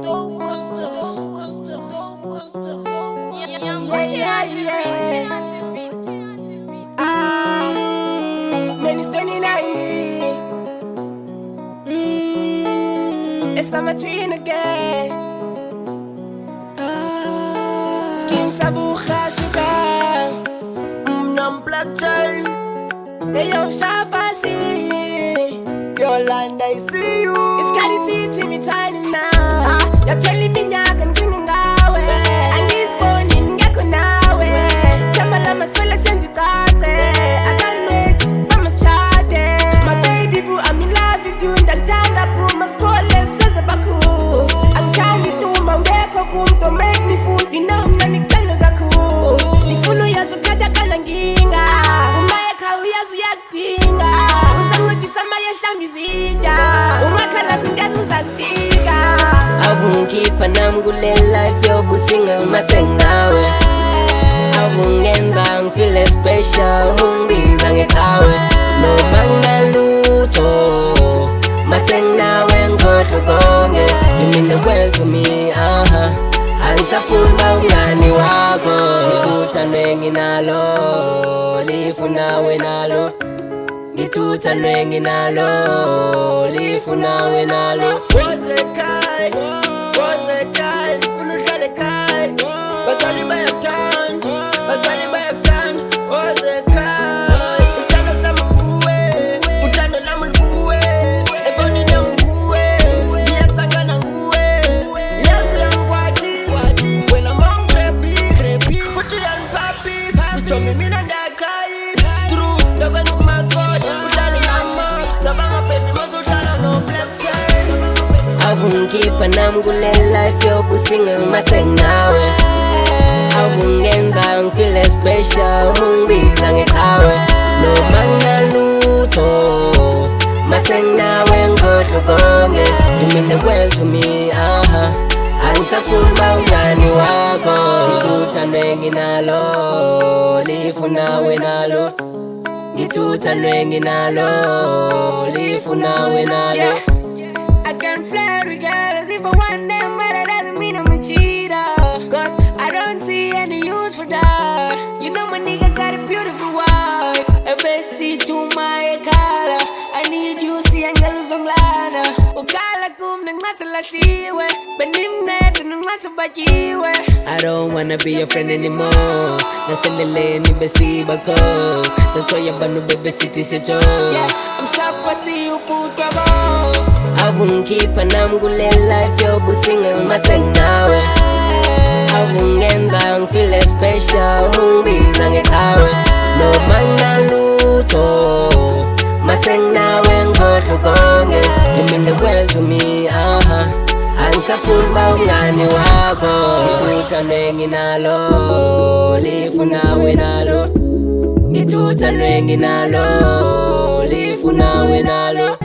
Man, it's 2090. It's summer twin again. Skin sabucha sugar. Nam black child. They yo shafasi. Yolanda, I see you. It's Cali City, me tiny now. You're telling me I can bring it away. And this morning, I can now. Tamala must feel a sense it out. I can't wait, mama's chatting. My baby boo, I'm in love with you. The time that bro must call it, says a baku. I'm trying to do my wake up room to make me fool. You know, I'm not telling Gaku. If you know you're so good, I can't ginga. Umayaka, we are acting. Avungipa namgule life yobusinga maseng nawe. Avungenza ngifeel special mungibiza ngeqhawe. No mangaluto maseng nawe ngikhohle konke. You mean the world to me, angisafuna ungani wakho. Ngithutha nginalo, lifuna wenalo. Ngithutha nginalo, lifuna wenalo. Wozekai, ngifuna udlale ekhaya. Bazali bayakuthanda, wozekai. Isithando sami nguwe, uthando lami lukuwe. Efonini yami nguwe, ngiyasangana nguwe. Yazi uyangikwatisa, wena mawungirebhisa. Futhi uyangiphaphisa, ujonge mina ndiyaqhayisa. It's true, lokwenza umakoti, udlale namaki. Cabanga baby mazohlala no black chain. Avungipa namgule life yobusinga maseng nawe. Avungenza ngifeel special mungibiza ngeqhawe. No mangaluto maseng nawe ngikhohle konke. You mean the world to me, angisafuna ungani wakho. Ngithutha nginalo, lifuna wenalo. Ngithutha nginalo, lifuna wenalo. I can fly regardless if I want them, but that doesn't mean I'm a cheater. Cause I don't see any use for that. You know my nigga got a beautiful wife. A besi to my color. I need you, see angelo zonglana. Ukala kum nang masala siwe. Benimnet nang masabajiwe. I don't wanna be your friend anymore. Nasalele ni besi bako. That's why you banu bebe city se jo. Yeah, I'm shocked I see you put trouble. Avungipa namgule life yobusinga maseng nawe. Avungenza ngifeel special mungibiza ngeqhawe. No mangaluto maseng nawe ngikhohle konke. You mean the world to me, angisafuna ungani wakho. Ngithutha nginalo, lifuna wenalo. Ngithutha nginalo, lifuna wenalo.